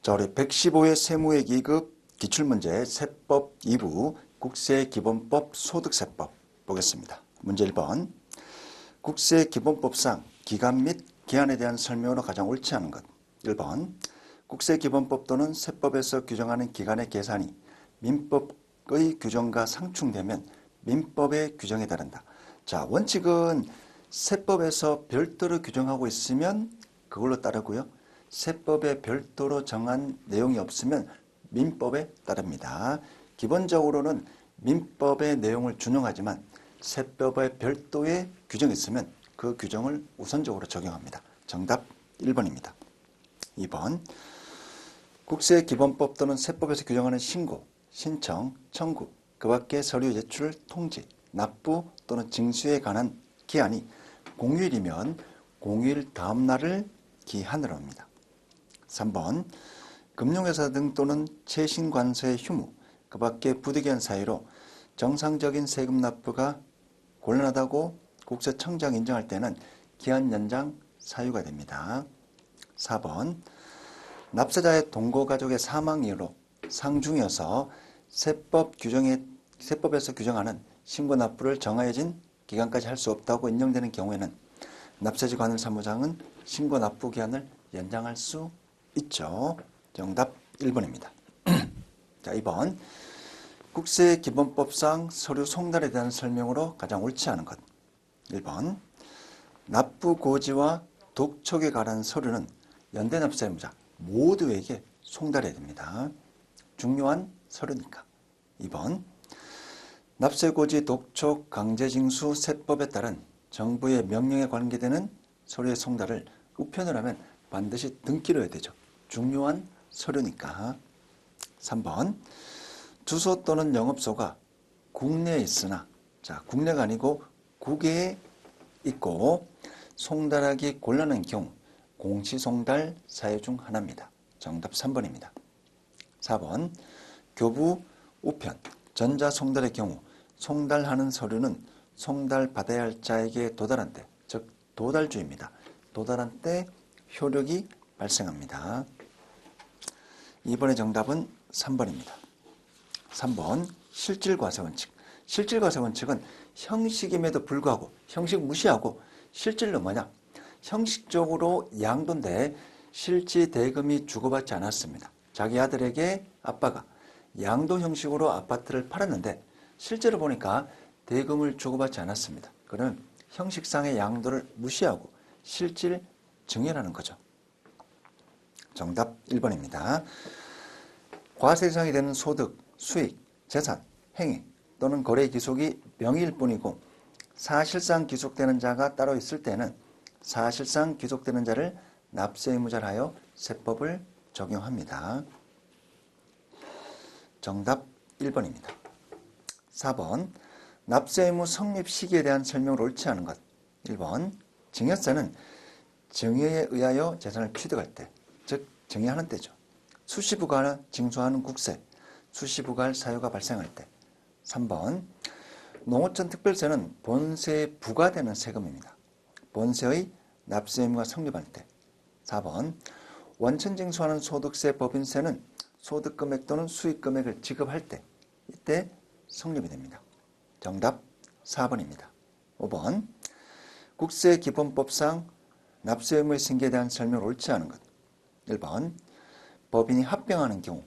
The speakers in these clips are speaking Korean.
자, 우리 115회 세무회 기급 기출문제 세법 2부 국세기본법 소득세법 보겠습니다. 문제 1번. 국세기본법상 기간 및 기한에 대한 설명으로 가장 옳지 않은 것. 1번. 국세기본법 또는 세법에서 규정하는 기간의 계산이 민법의 규정과 상충되면 민법의 규정에 따른다. 자, 원칙은 세법에서 별도로 규정하고 있으면 그걸로 따르고요. 세법에 별도로 정한 내용이 없으면 민법에 따릅니다. 기본적으로는 민법의 내용을 준용하지만 세법에 별도의 규정이 있으면 그 규정을 우선적으로 적용합니다. 정답 1번입니다. 2번. 국세기본법 또는 세법에서 규정하는 신고, 신청, 청구, 그 밖의 서류 제출, 통지, 납부 또는 징수에 관한 기한이 공휴일이면 공휴일 다음 날을 기한으로 합니다. 3번. 금융회사 등 또는 최신관서의 휴무, 그 밖의 부득이한 사유로 정상적인 세금 납부가 곤란하다고 국세청장이 인정할 때는 기한 연장 사유가 됩니다. 4번. 납세자의 동거가족의 사망 이유로 상중이어서 세법에서 규정하는 신고 납부를 정해진 기간까지 할 수 없다고 인정되는 경우에는 납세지 관할 사무장은 신고 납부 기한을 연장할 수 있죠. 정답 1번입니다. 자, 2번. 국세기본법상 서류 송달에 대한 설명으로 가장 옳지 않은 것. 1번. 납부고지와 독촉에 관한 서류는 연대납세의무자 모두에게 송달해야 됩니다. 중요한 서류니까. 2번. 납세고지, 독촉, 강제징수, 세법에 따른 정부의 명령에 관계되는 서류의 송달을 우편으로 하면 반드시 등기로 해야 되죠. 중요한 서류니까. 3번. 주소 또는 영업소가 국내에 있으나, 자, 국내가 아니고 국외에 있고 송달하기 곤란한 경우 공시송달 사유 중 하나입니다. 정답 3번입니다. 4번. 교부, 우편, 전자송달의 경우 송달하는 서류는 송달받아야 할 자에게 도달한 때, 즉 도달주입니다. 도달한 때 효력이 발생합니다. 이번의 정답은 3번입니다. 3번. 실질과세원칙. 실질과세원칙은 형식임에도 불구하고 형식 무시하고 실질로 뭐냐? 형식적으로 양도인데 실질 대금이 주고받지 않았습니다. 자기 아들에게 아빠가 양도 형식으로 아파트를 팔았는데 실제로 보니까 대금을 주고받지 않았습니다. 그는 형식상의 양도를 무시하고 실질 증여라는 거죠. 정답 1번입니다. 과세 대상이 되는 소득, 수익, 재산, 행위 또는 거래 기속이 명의일 뿐이고 사실상 기속되는 자가 따로 있을 때는 사실상 기속되는 자를 납세의무자로 하여 세법을 적용합니다. 정답 1번입니다. 4번. 납세의무 성립 시기에 대한 설명을 옳지 않은 것. 1번. 증여세는 증여에 의하여 재산을 취득할 때, 즉 증여하는 때죠. 수시부가 징수하는 국세, 수시부과할 사유가 발생할 때. 3번. 농어촌 특별세는 본세에 부과되는 세금입니다. 본세의 납세의무가 성립할 때. 4번. 원천 징수하는 소득세 법인세는 소득금액 또는 수익금액을 지급할 때, 이때 성립이 됩니다. 정답 4번입니다. 5번. 국세기본법상 납세의무의 승계에 대한 설명을 옳지 않은 것. 1번. 법인이 합병하는 경우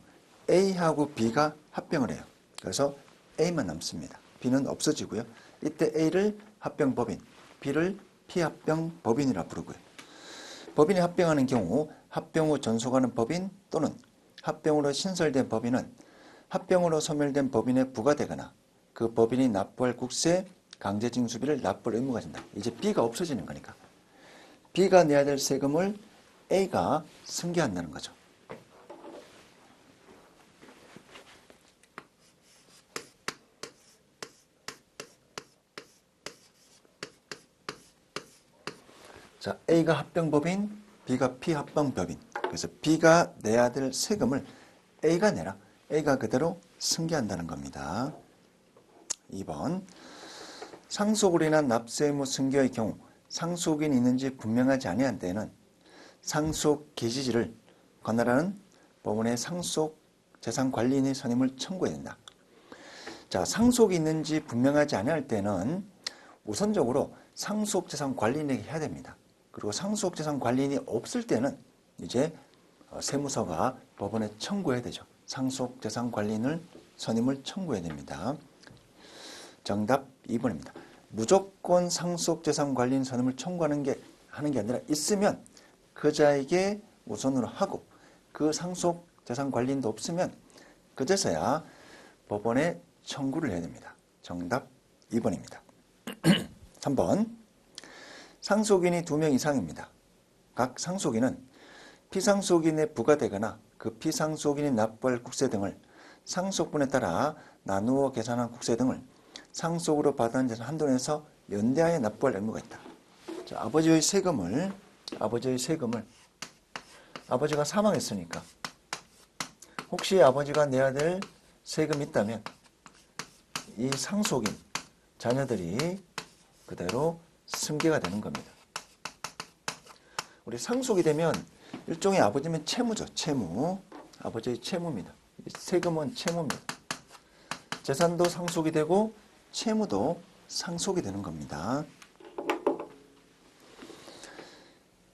A하고 B가 합병을 해요. 그래서 A만 남습니다. B는 없어지고요. 이때 A를 합병법인, B를 피합병법인이라 부르고요. 법인이 합병하는 경우 합병 후 전속하는 법인 또는 합병으로 신설된 법인은 합병으로 소멸된 법인에 부과되거나 그 법인이 납부할 국세, 강제징수비를 납부할 의무가 된다. 이제 B가 없어지는 거니까. B가 내야 될 세금을 A가 승계한다는 거죠. 자, A가 합병법인, B가 피합병법인. 그래서 B가 내야 될 세금을 A가 내라. A가 그대로 승계한다는 겁니다. 2번. 상속으로 인한 납세의무 승계의 경우 상속인이 있는지 분명하지 아니한 때에는 상속 기지지를 관할하는 법원에 상속재산관리인의 선임을 청구해야 된다. 자, 상속이 있는지 분명하지 않을 때는 우선적으로 상속재산관리인에게 해야 됩니다. 그리고 상속재산관리인이 없을 때는 이제 세무서가 법원에 청구해야 되죠. 상속재산관리인을 선임을 청구해야 됩니다. 정답 2번입니다. 무조건 상속재산관리인 선임을 청구하는 게 아니라 있으면 그자에게 우선으로 하고 그 상속재산관리인도 없으면 그제서야 법원에 청구를 해야 됩니다. 정답 2번입니다. 3번 상속인이 2명 이상입니다. 각 상속인은 피상속인에 부과되거나 그 피상속인이 납부할 국세 등을 상속분에 따라 나누어 계산한 국세 등을 상속으로 받은 재산 한도 내에서 연대하여 납부할 의무가 있다. 자, 아버지가 사망했으니까 혹시 아버지가 내야 될 세금이 있다면 이 상속인 자녀들이 그대로 승계가 되는 겁니다. 우리 상속이 되면 일종의 아버지면 채무죠. 채무. 아버지의 채무입니다. 세금은 채무입니다. 재산도 상속이 되고 채무도 상속이 되는 겁니다.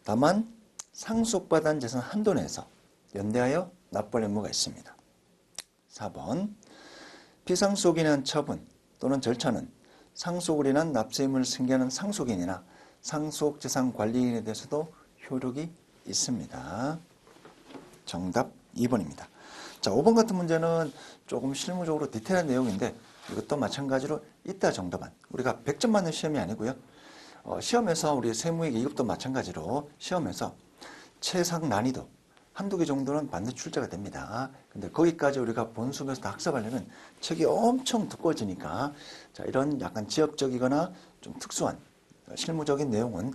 다만 상속받은 재산 한도 내에서 연대하여 납부할 의무가 있습니다. 4번 피상속인에 의한 처분 또는 절차는 상속을 인한 납세 의무를 승계하는 상속인이나 상속재산관리인에 대해서도 효력이 있습니다. 정답 2번입니다. 자, 5번 같은 문제는 조금 실무적으로 디테일한 내용인데 이것도 마찬가지로 있다 정도만. 우리가 100점 맞는 시험이 아니고요. 시험에서 우리 세무회계 2급도 마찬가지로 시험에서 최상 난이도 한두 개 정도는 반드시 출제가 됩니다. 근데 거기까지 우리가 본수업에서 다 학습하려면 책이 엄청 두꺼워지니까 자, 이런 약간 지역적이거나 좀 특수한 실무적인 내용은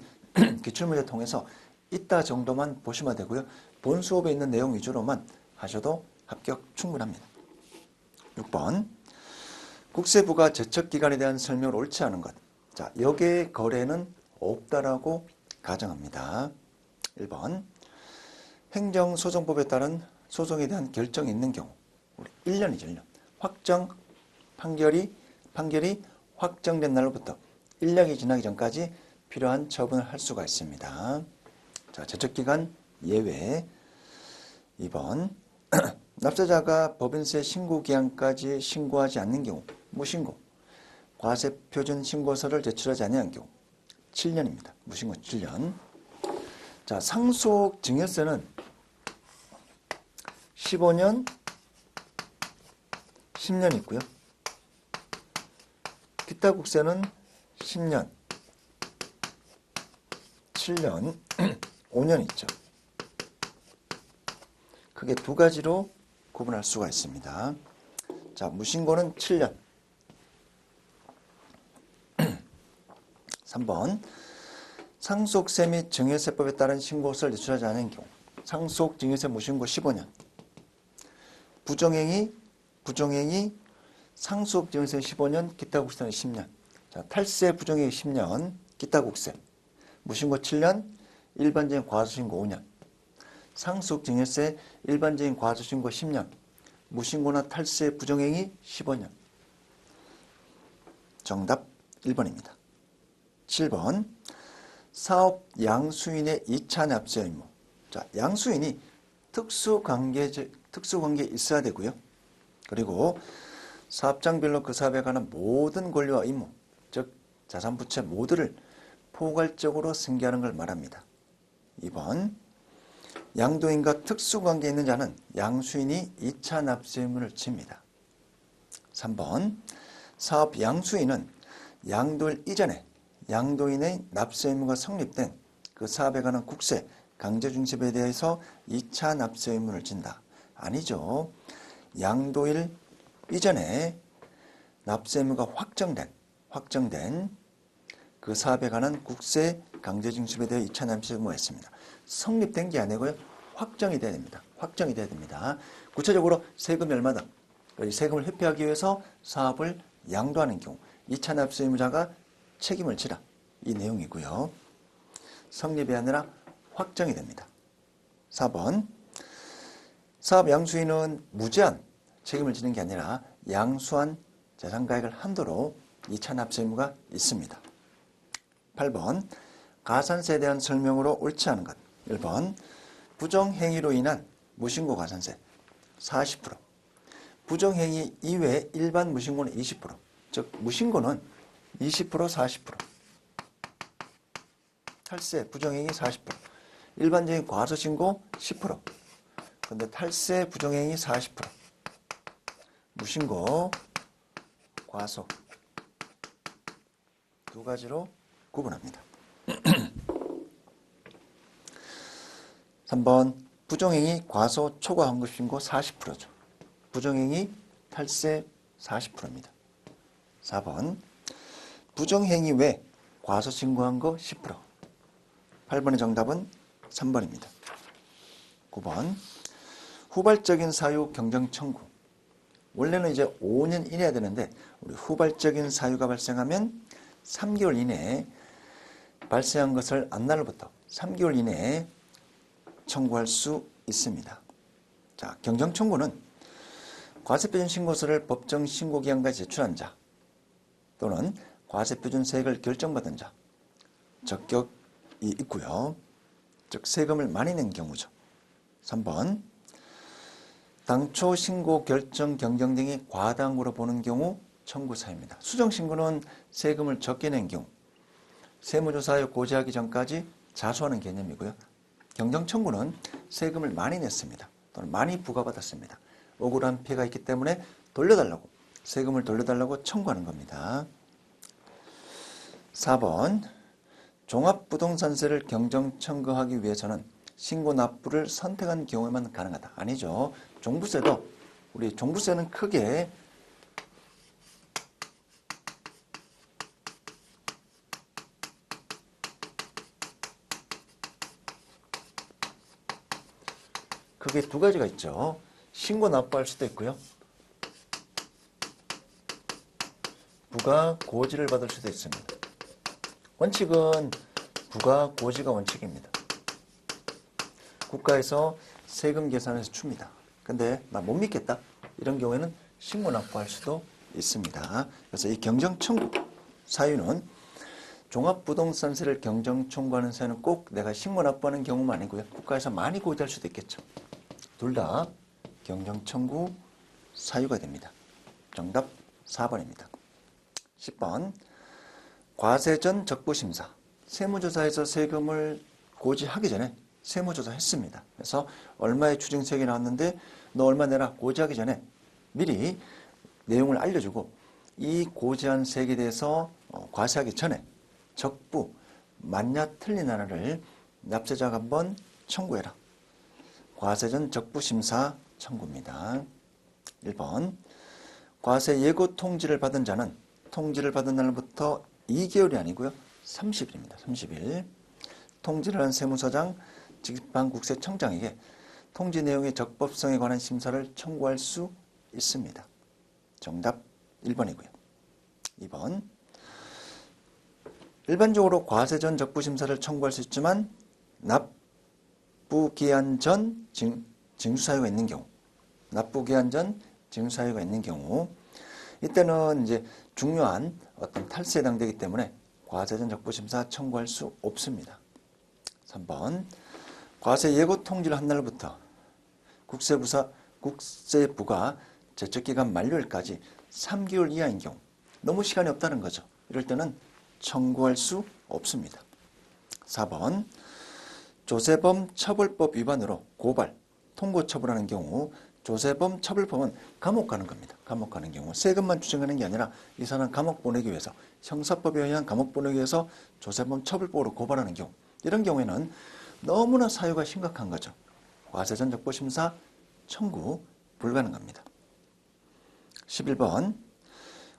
기출문제 통해서 있다 정도만 보시면 되고요. 본수업에 있는 내용 위주로만 하셔도 합격 충분합니다. 6번 국세부가 제척기간에 대한 설명을 옳지 않은 것. 자, 여기에 거래는 없다라고 가정합니다. 1번 행정소송법에 따른 소송에 대한 결정이 있는 경우 우리 1년이죠. 1년. 판결이 확정된 날로부터 1년이 지나기 전까지 필요한 처분을 할 수가 있습니다. 자, 제척기간 예외. 2번 납세자가 법인세 신고기한까지 신고하지 않는 경우 무신고, 과세표준신고서를 제출하지 아니한 경우 7년입니다. 무신고 7년. 자, 상속증여세는 15년, 10년 있고요. 기타국세는 10년, 7년, 5년 있죠. 크게 두 가지로 구분할 수가 있습니다. 자, 무신고는 7년. 3번 상속세 및 증여세법에 따른 신고서를 제출하지 않은 경우 상속증여세 무신고 15년. 부정행위 상속증여세 15년, 기타국세는 10년. 자, 탈세 부정행위 10년, 기타국세 무신고 7년, 일반적인 과소신고 5년. 상속증여세 일반적인 과소신고 10년, 무신고나 탈세 부정행위 15년. 정답 1번입니다. 7번 사업 양수인의 2차 납세 의무. 자, 양수인이 특수관계에 있어야 되고요. 그리고 사업장별로 그 사업에 관한 모든 권리와 의무, 즉 자산부채 모두를 포괄적으로 승계하는 걸 말합니다. 2번 양도인과 특수관계에 있는 자는 양수인이 2차 납세 의무를 집니다. 3번 사업 양수인은 양도일 이전에 양도인의 납세 의무가 성립된 그 사업에 관한 국세, 강제중세에 대해서 2차 납세 의무를 진다. 아니죠. 양도일 이전에 납세 의무가 확정된 그 사업에 관한 국세, 강제징수에 대해 2차 납세 의무가 있습니다. 성립된 게 아니고요. 확정이 돼야 됩니다. 확정이 돼야 됩니다. 구체적으로 세금이 얼마다. 이 세금을 회피하기 위해서 사업을 양도하는 경우 2차 납세 의무자가 책임을 지라. 이 내용이고요. 성립이 아니라 확정이 됩니다. 4번 사업 양수인은 무제한 책임을 지는 게 아니라 양수한 재산가액을 한도로 2차 납세 의무가 있습니다. 8번 가산세에 대한 설명으로 옳지 않은 것. 1번 부정행위로 인한 무신고 가산세 40%, 부정행위 이외 일반 무신고는 20%, 즉 무신고는 20%, 40%, 탈세, 부정행위 40%, 일반적인 과소신고 10%, 근데 탈세, 부정행위 40%, 무신고, 과소 두 가지로 구분합니다. 3번 부정행위, 과소, 초과 환급신고 40%죠. 부정행위, 탈세 40%입니다. 4번 부정행위 외 과소 신고한 거 10%. 8번의 정답은 3번입니다. 9번 후발적인 사유 경정 청구. 원래는 이제 5년 이내야 되는데 우리 후발적인 사유가 발생하면 3개월 이내에 발생한 것을 안날로부터 3개월 이내에 청구할 수 있습니다. 자, 경정 청구는 과세표준 신고서를 법정 신고기한까지 제출한 자 또는 과세표준 세액을 결정받은 자 적격이 있고요. 즉 세금을 많이 낸 경우죠. 3번 당초 신고 결정 경정 등이 과다함으로 보는 경우 청구 사유입니다. 수정신고는 세금을 적게 낸 경우 세무조사에 고지하기 전까지 자수하는 개념이고요. 경정청구는 세금을 많이 냈습니다. 또는 많이 부과받았습니다. 억울한 피해가 있기 때문에 돌려달라고, 세금을 돌려달라고 청구하는 겁니다. 4번 종합부동산세를 경정청구하기 위해서는 신고 납부를 선택한 경우에만 가능하다. 아니죠. 종부세도 우리 종부세는 크게 두 가지가 있죠. 신고 납부할 수도 있고요. 부가 고지를 받을 수도 있습니다. 원칙은 부가 고지가 원칙입니다. 국가에서 세금 계산해서 줍니다. 근데 나 못 믿겠다. 이런 경우에는 신고 납부할 수도 있습니다. 그래서 이 경정 청구 사유는 종합부동산세를 경정 청구하는 사유는 꼭 내가 신고 납부하는 경우만 아니고요. 국가에서 많이 고지할 수도 있겠죠. 둘 다 경정 청구 사유가 됩니다. 정답 4번입니다. 10번 과세 전 적부심사. 세무조사에서 세금을 고지하기 전에 세무조사 했습니다. 그래서 얼마의 추징세액이 나왔는데 너 얼마 내라 고지하기 전에 미리 내용을 알려주고 이 고지한 세액에 대해서 과세하기 전에 적부, 맞냐 틀린 하나를 납세자가 한번 청구해라. 과세 전 적부심사 청구입니다. 1번 과세 예고 통지를 받은 자는 통지를 받은 날부터 2개월이 아니고요. 30일입니다. 30일. 통지를 한 세무서장, 지방국세청장에게 통지 내용의 적법성에 관한 심사를 청구할 수 있습니다. 정답 1번이고요. 2번 일반적으로 과세 전 적부심사를 청구할 수 있지만 납부기한 전 징수사유가 있는 경우, 납부기한 전 징수사유가 있는 경우, 이때는 이제 중요한 어떤 탈세에 해당되기 때문에 과세 전 적부심사 청구할 수 없습니다. 3번 과세 예고 통지를 한 날부터 국세부가 제척기간 만료일까지 3개월 이하인 경우, 너무 시간이 없다는 거죠. 이럴 때는 청구할 수 없습니다. 4번 조세범 처벌법 위반으로 고발, 통고 처분하는 경우 조세범 처벌법은 감옥 가는 겁니다. 감옥 가는 경우 세금만 추징하는 게 아니라 이 사람 감옥 보내기 위해서 형사법에 의한 감옥 보내기 위해서 조세범 처벌법으로 고발하는 경우, 이런 경우에는 너무나 사유가 심각한 거죠. 과세 전 적부심사 청구 불가능합니다. 11번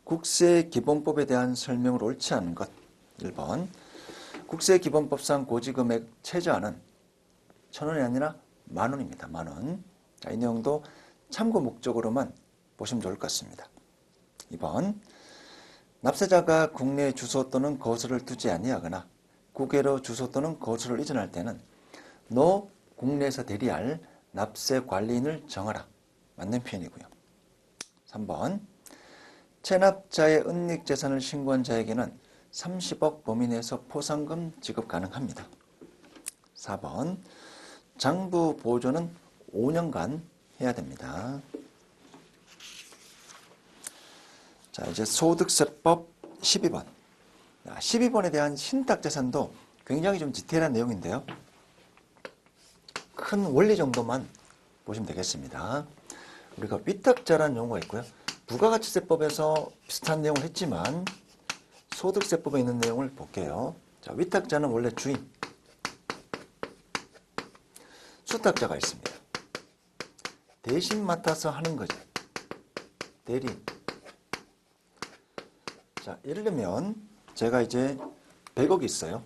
국세기본법에 대한 설명을 옳지 않은 것. 1번 국세기본법상 고지금액 최저한은 1,000원이 아니라 10,000원입니다. 10,000원. 이 내용도 참고 목적으로만 보시면 좋을 것 같습니다. 2번 납세자가 국내 주소 또는 거소를 두지 아니하거나 국외로 주소 또는 거소를 이전할 때는 너 국내에서 대리할 납세 관리인을 정하라. 맞는 표현이고요. 3번 체납자의 은닉재산을 신고한 자에게는 30억 범위 내에서 포상금 지급 가능합니다. 4번 장부 보조는 5년간 해야 됩니다. 자, 이제 소득세법 12번. 12번에 대한 신탁재산도 굉장히 좀 디테일한 내용인데요. 큰 원리 정도만 보시면 되겠습니다. 우리가 위탁자라는 용어가 있고요. 부가가치세법에서 비슷한 내용을 했지만 소득세법에 있는 내용을 볼게요. 자, 위탁자는 원래 주인, 수탁자가 있습니다. 대신 맡아서 하는 거죠. 대리인. 자, 예를 들면 제가 이제 100억이 있어요.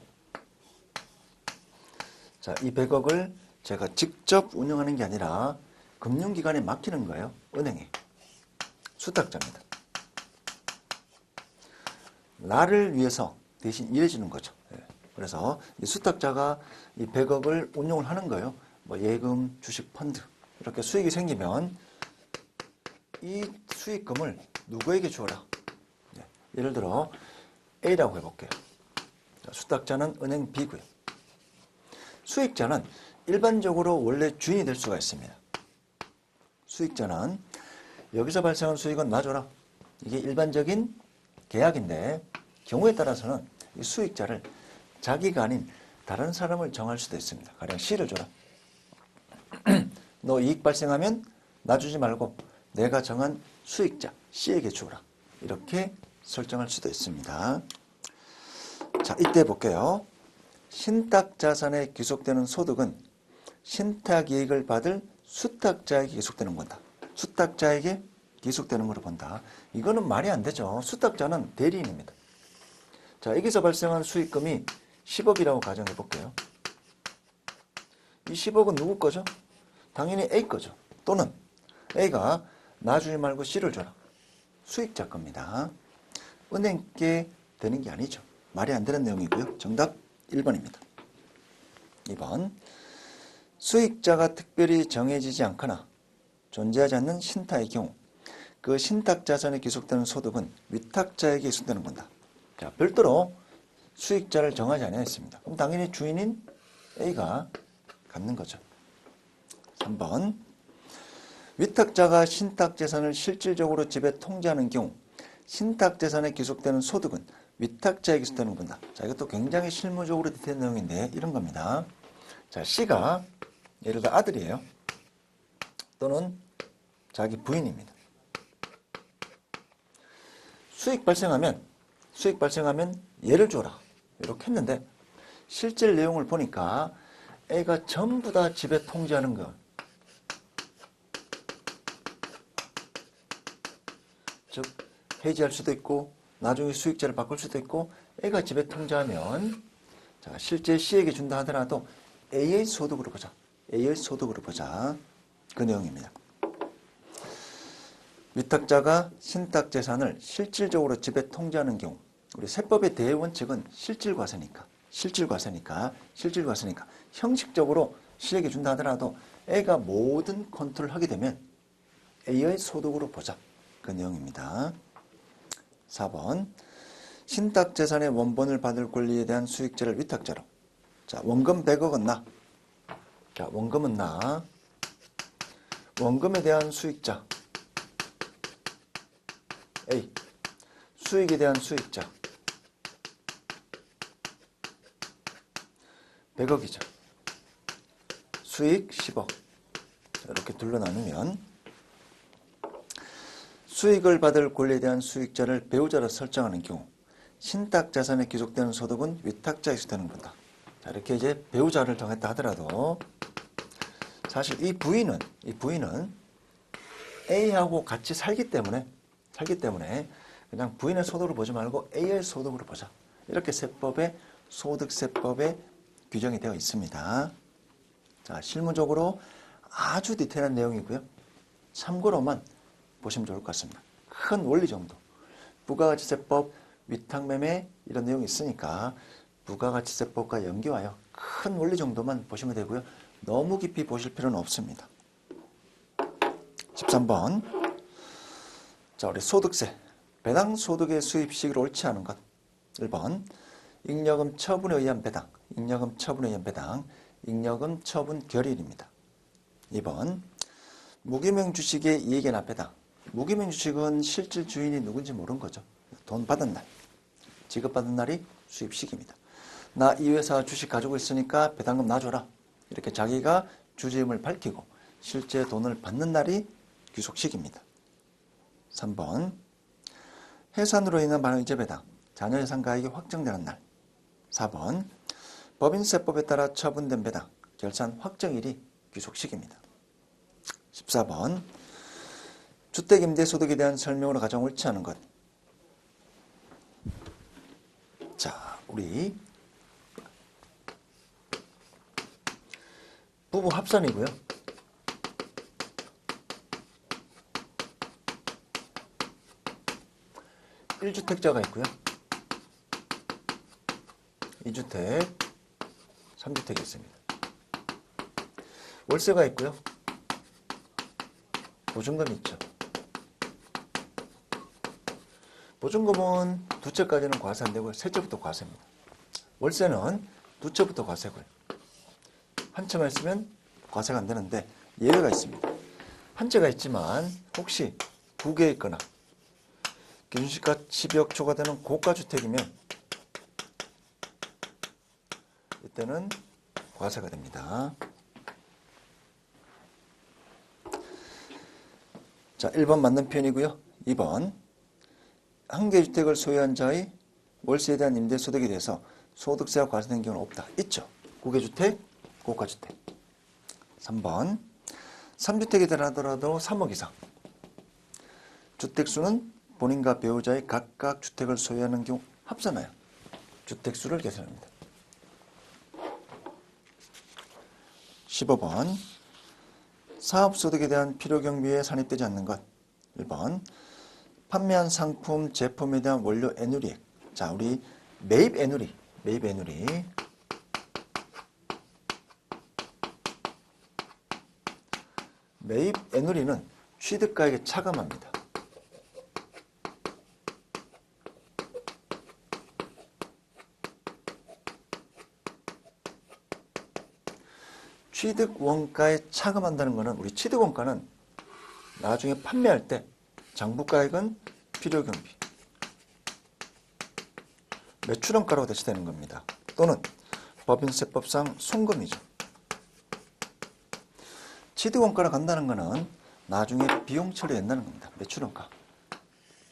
자, 이 100억을 제가 직접 운영하는 게 아니라 금융기관에 맡기는 거예요. 은행에. 수탁자입니다. 나를 위해서 대신 일해주는 거죠. 그래서 이 수탁자가 이 100억을 운용을 하는 거예요. 뭐 예금, 주식, 펀드 이렇게 수익이 생기면 이 수익금을 누구에게 주어라. 예를 들어 A라고 해볼게요. 수탁자는 은행 B고요. 수익자는 일반적으로 원래 주인이 될 수가 있습니다. 수익자는 여기서 발생한 수익은 놔줘라. 이게 일반적인 계약인데 경우에 따라서는 이 수익자를 자기가 아닌 다른 사람을 정할 수도 있습니다. 가령 C를 줘라. 너 이익 발생하면 놔주지 말고 내가 정한 수익자 C에게 주어라. 이렇게 설정할 수도 있습니다. 자, 이때 볼게요. 신탁자산에 귀속되는 소득은 신탁이익을 받을 수탁자에게 귀속되는 건다. 수탁자에게 귀속되는 걸로 본다. 이거는 말이 안 되죠. 수탁자는 대리인입니다. 자, 여기서 발생한 수익금이 10억이라고 가정해 볼게요. 이 10억은 누구 거죠? 당연히 A 거죠. 또는 A가 놔주지 말고 C를 줘라. 수익자 겁니다. 은행께 되는 게 아니죠. 말이 안 되는 내용이고요. 정답 1번입니다. 2번 수익자가 특별히 정해지지 않거나 존재하지 않는 신탁의 경우 그 신탁자산에 귀속되는 소득은 위탁자에게 귀속되는 건다. 자, 별도로 수익자를 정하지 않았습니다. 그럼 당연히 주인인 A가 갖는 거죠. 3번 위탁자가 신탁재산을 실질적으로 집에 통제하는 경우 신탁재산에 귀속되는 소득은 위탁자에게 귀속되는 건다. 자, 이것도 굉장히 실무적으로 디테일한 내용인데 이런 겁니다. 자, C가 예를 들어 아들이에요. 또는 자기 부인입니다. 수익 발생하면 얘를 줘라. 이렇게 했는데 실제 내용을 보니까 A가 전부 다 집에 통제하는 거. 즉 해지할 수도 있고 나중에 수익자를 바꿀 수도 있고 A가 집에 통제하면 자, 실제 C에게 준다 하더라도 A의 소득으로 보자. A의 소득으로 보자. 그 내용입니다. 위탁자가 신탁재산을 실질적으로 집에 통제하는 경우 우리 세법의 대원칙은 실질과세니까 형식적으로 C에게 준다 하더라도 A가 모든 컨트롤을 하게 되면 A의 소득으로 보자. 그 내용입니다. 4번 신탁재산의 원본을 받을 권리에 대한 수익자를 위탁자로 자, 원금 100억은 나. 자, 원금은 나. 원금에 대한 수익자 A. 수익에 대한 수익자 100억이죠. 수익 10억. 이렇게 둘러 나누면 수익을 받을 권리에 대한 수익자를 배우자로 설정하는 경우 신탁자산에 귀속되는 소득은 위탁자에 귀속되는 거다. 자, 이렇게 이제 배우자를 정했다 하더라도 사실 이 부인은 A하고 같이 살기 때문에 그냥 부인의 소득으로 보지 말고 A의 소득으로 보자. 이렇게 세법에 소득세법에 규정이 되어 있습니다. 자, 실무적으로 아주 디테일한 내용이고요. 참고로만 보시면 좋을 것 같습니다. 큰 원리 정도. 부가가치세법, 위탁매매 이런 내용이 있으니까 부가가치세법과 연계하여 큰 원리 정도만 보시면 되고요. 너무 깊이 보실 필요는 없습니다. 13번. 자, 우리 소득세. 배당 소득의 수입 시기를 옳지 않은 것. 1번. 잉여금 처분에 의한 배당. 잉여금 처분에 의한 배당. 잉여금 처분 결의일입니다. 2번. 무기명 주식의 이익이나 배당. 무기명 주식은 실질 주인이 누군지 모르는 거죠. 돈 받은 날. 지급받은 날이 수입 시기입니다. 나 이 회사 주식 가지고 있으니까 배당금 놔줘라. 이렇게 자기가 주주임을 밝히고 실제 돈을 받는 날이 귀속 시기입니다. 3번. 해산으로 인한 반환이자 배당. 자녀 예산 가액이 확정되는 날. 4번. 법인세법에 따라 처분된 배당. 결산 확정일이 귀속 시기입니다. 14번. 주택임대소득에 대한 설명으로 가장 옳지 않은 것. 자, 우리 부부 합산이고요. 일주택자가 있고요. 2주택, 3주택이 있습니다. 월세가 있고요. 보증금이 있죠. 보증금은 두 채까지는 과세 안 되고요. 세 채부터 과세입니다. 월세는 두 채부터 과세고요. 한 채만 있으면 과세가 안 되는데 예외가 있습니다. 한 채가 있지만 혹시 두 개 있거나 기준시가 12억 초과되는 고가주택이면 이때는 과세가 됩니다. 자, 1번 맞는 표현이고요. 2번. 한 개 주택을 소유한 자의 월세에 대한 임대소득에 대해서 소득세가 과세된 경우는 없다. 있죠. 9개 주택, 고가주택. 3번. 3주택이 되더라도 3억 이상. 주택수는 본인과 배우자의 각각 주택을 소유하는 경우 합산하여 주택수를 계산합니다. 15번. 사업소득에 대한 필요경비에 산입되지 않는 것. 1번. 판매한 상품, 제품에 대한 원료 애누리액. 자, 우리 매입 애누리. 매입 애누리는 취득가액에 차감합니다. 취득원가에 차감한다는 것은 우리 취득원가는 나중에 판매할 때 장부가액은 필요경비, 매출원가로 대체되는 겁니다. 또는 법인세법상 송금이죠. 취득원가로 간다는 것은 나중에 비용 처리된다는 겁니다. 매출원가.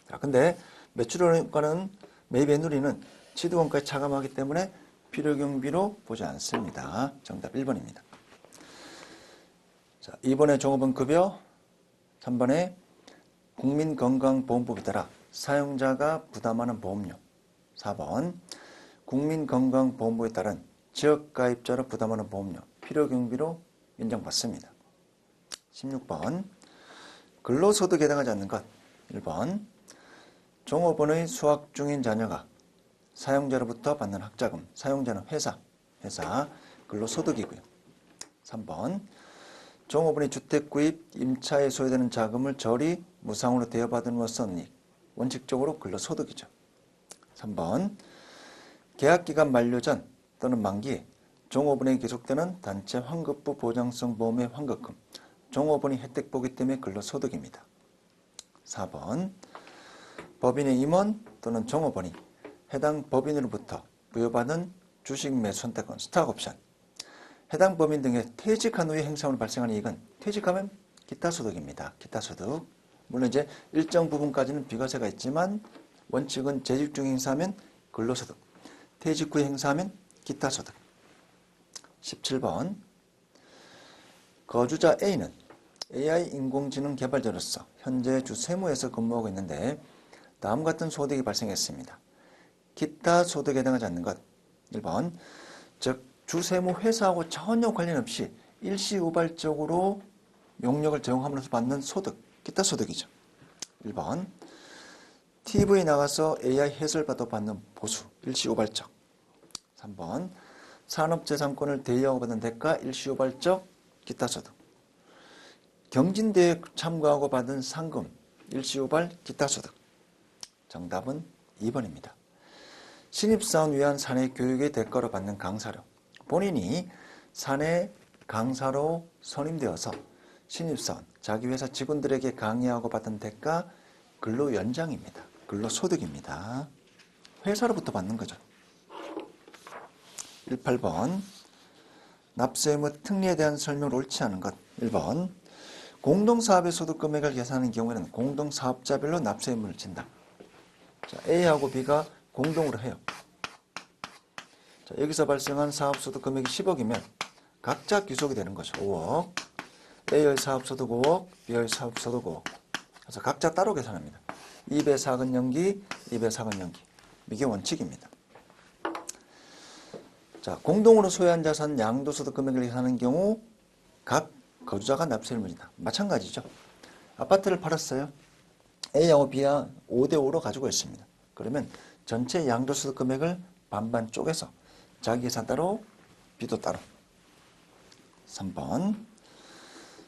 자, 근데 매출원가는 매입 애누리는 취득원가에 차감하기 때문에 필요경비로 보지 않습니다. 정답 1번입니다. 자, 2번에 종업원 급여, 3번에 국민건강보험법에 따라 사용자가 부담하는 보험료, 4번 국민건강보험법에 따른 지역가입자로 부담하는 보험료, 필요경비로 인정받습니다. 16번 근로소득에 해당하지 않는 것. 1번 종업원의 수학 중인 자녀가 사용자로부터 받는 학자금, 사용자는 회사 근로소득이고요. 3번 종업원이 주택구입, 임차에 소요되는 자금을 저리 무상으로 대여받음으로써 얻는 이익, 원칙적으로 근로소득이죠. 3번 계약기간 만료 전 또는 만기에 종업원에게 계속되는 단체 환급부 보장성 보험의 환급금, 종업원이 혜택 보기 때문에 근로소득입니다. 4번 법인의 임원 또는 종업원이 해당 법인으로부터 부여받은 주식 매수 선택권, 스탁옵션, 해당 법인 등의 퇴직한 후에 행사로 발생하는 이익은 퇴직하면 기타소득입니다. 기타소득. 물론 이제 일정 부분까지는 비과세가 있지만 원칙은 재직 중에 행사하면 근로소득, 퇴직 후에 행사하면 기타소득. 17번 거주자 A는 AI 인공지능 개발자로서 현재 주 세무에서 근무하고 있는데 다음과 같은 소득이 발생했습니다. 기타 소득에 해당하지 않는 것. 1번 즉 주세무 회사하고 전혀 관련 없이 일시우발적으로 용역을 제공함으로써 받는 소득, 기타 소득이죠. 1번 TV에 나가서 AI 해설 받는 보수, 일시우발적. 3번 산업재산권을 대여받는 대가, 일시우발적, 기타 소득. 경진대회에 참가하고 받은 상금, 일시후발, 기타 소득. 정답은 2번입니다. 신입사원 위한 사내 교육의 대가로 받는 강사료. 본인이 사내 강사로 선임되어서 신입사원, 자기 회사 직원들에게 강의하고 받은 대가 근로연장입니다. 근로소득입니다. 회사로부터 받는 거죠. 18번 납세 의무 특례에 대한 설명을 옳지 않은 것. 1번 공동사업의 소득금액을 계산하는 경우에는 공동사업자별로 납세 의무를 진다. 자, A하고 B가 공동으로 해요. 자, 여기서 발생한 사업소득금액이 10억이면 각자 귀속이 되는 거죠. 5억. A의 사업소득 5억, B의 사업소득 5억. 그래서 각자 따로 계산합니다. 2배 사근 연기, 2배 사근 연기. 이게 원칙입니다. 자, 공동으로 소유한 자산 양도소득 금액을 계산하는 경우 각 거주자가 납세 의무를 진다. 마찬가지죠. 아파트를 팔았어요. A하고 B가 5대5로 가지고 있습니다. 그러면 전체 양도소득 금액을 반반 쪼개서 자기 계산 따로, B도 따로. 3번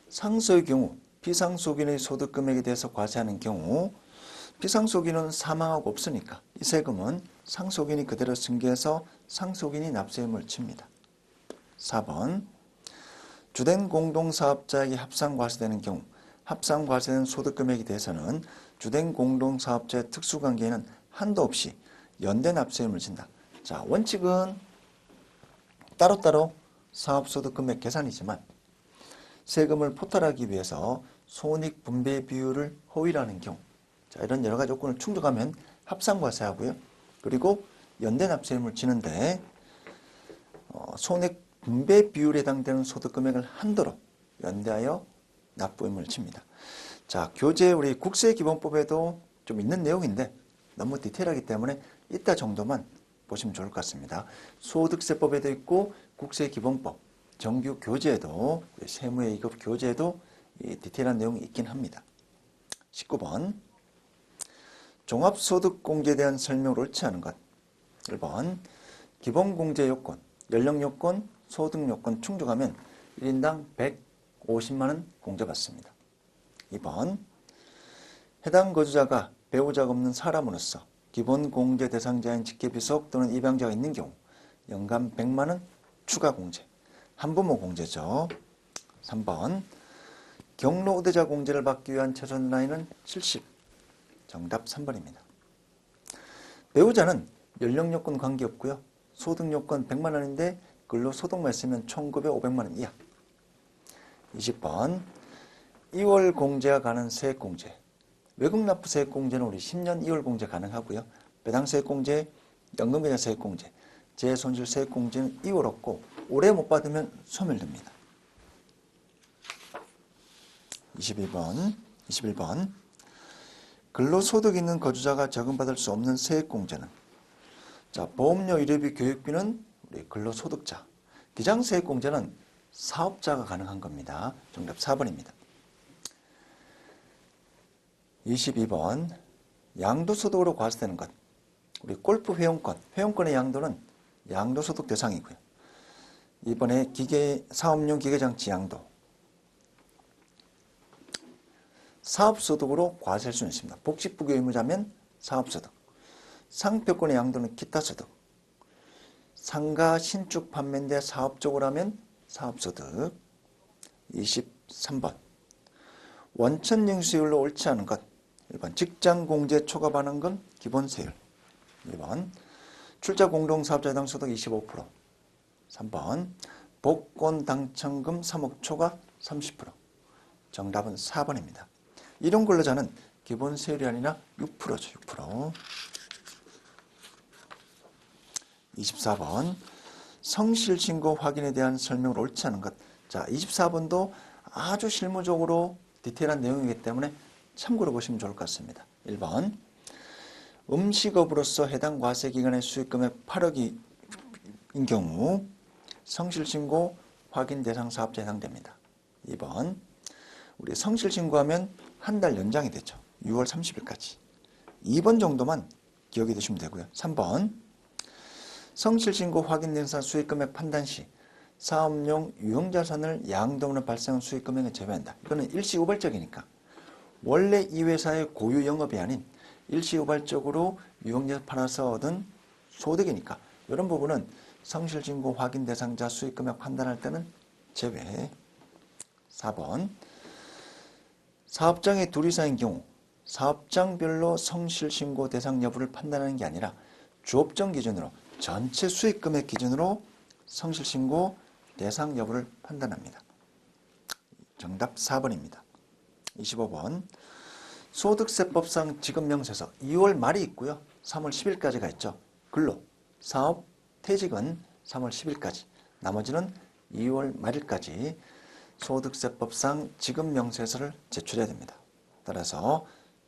상소의 경우 비상소기인의 소득 금액에 대해서 과세하는 경우 비상소기인은 사망하고 없으니까 이 세금은 상소기인이 그대로 승계해서 상소기인이 납세 의무를 칩니다. 4번 주된 공동사업자에게 합산과세되는 경우 합산과세된 소득금액에 대해서는 주된 공동사업자의 특수관계에는 한도 없이 연대 납세 의무를 진다. 자, 원칙은 따로따로 사업소득금액 계산이지만 세금을 포탈하기 위해서 손익 분배 비율을 허위라는 경우, 자, 이런 여러 가지 조건을 충족하면 합산과세하고요. 그리고 연대 납세 의무를 지는데 손익 분배 비율에 해당되는 소득금액을 한도로 연대하여 납부 의무를 칩니다. 자, 교재 우리 국세기본법에도 좀 있는 내용인데 너무 디테일하기 때문에 이따 정도만 보시면 좋을 것 같습니다. 소득세법에도 있고 국세기본법, 정규 교재에도 세무의 2급 교재에도 이 디테일한 내용이 있긴 합니다. 19번 종합소득공제에 대한 설명을 옳지 않은 것. 1번 기본공제 요건, 연령요건, 소득요건 충족하면 1인당 150만원 공제받습니다. 2번 해당 거주자가 배우자가 없는 사람으로서 기본공제 대상자인 직계비속 또는 입양자가 있는 경우 연간 100만원 추가 공제, 한부모 공제죠. 3번 경로우대자 공제를 받기 위한 최소 나이는 70. 정답 3번입니다. 배우자는 연령요건 관계없고요. 소득요건 100만원인데 근로소득만 있으면 1900, 500만원 이하. 20번 2월 공제가 가는 세액공제. 외국납부 세액공제는 우리 10년 2월 공제 가능하고요. 배당세액공제, 연금배당 세액공제, 재손실 세액공제는 2월 없고 올해 못 받으면 소멸됩니다. 21번 근로소득 있는 거주자가 적용받을 수 없는 세액공제는 자, 보험료, 의료비, 교육비는 우리 근로소득자, 기장세액공제는 사업자가 가능한 겁니다. 정답 4번입니다. 22번 양도소득으로 과세되는 것. 우리 골프 회원권, 회원권의 양도는 양도소득 대상이고요. 이번에 사업용 기계장치 양도. 사업소득으로 과세할 수는 있습니다. 복지부교 의무자면 사업소득. 상표권의 양도는 기타소득. 상가 신축 판매인데 사업적으로 하면 사업소득. 23번 원천징수율로 옳지 않은 것. 1번 직장공제 초과반환금 기본세율. 2번 출자공동사업자 해당 소득 25%. 3번 복권 당첨금 3억 초과 30%. 정답은 4번입니다. 이런 근로자는 기본세율이 아니라 6%죠. 6%. 24번 성실신고 확인에 대한 설명을 옳지 않은 것. 자, 24번도 아주 실무적으로 디테일한 내용이기 때문에 참고로 보시면 좋을 것 같습니다. 1번 음식업으로서 해당 과세기간의 수익금액 8억인 경우 성실신고 확인 대상 사업자에 해당됩니다. 2번 우리 성실신고하면 한 달 연장이 되죠. 6월 30일까지. 2번 정도만 기억해 두시면 되고요. 3번 성실신고 확인 대상 수익금액 판단 시 사업용 유형자산을 양도하는 발생한 수익금액을 제외한다. 이거는 일시우발적이니까 원래 이 회사의 고유 영업이 아닌 일시우발적으로 유형자산 팔아서 얻은 소득이니까 이런 부분은 성실신고 확인 대상자 수익금액 판단할 때는 제외. 4번 사업장이 둘 이상인 경우 사업장별로 성실신고 대상 여부를 판단하는 게 아니라 주업종 기준으로 전체 수익금액 기준으로 성실신고 대상 여부를 판단합니다. 정답 4번입니다. 25번 소득세법상 지급명세서 2월 말이 있고요. 3월 10일까지가 있죠. 근로, 사업, 퇴직은 3월 10일까지 나머지는 2월 말일까지 소득세법상 지급명세서를 제출해야 됩니다. 따라서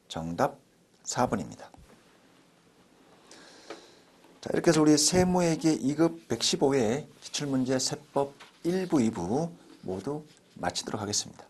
정답 4번입니다. 자, 이렇게 해서 우리 세무회계 2급 115회 기출문제 세법 1부, 2부 모두 마치도록 하겠습니다.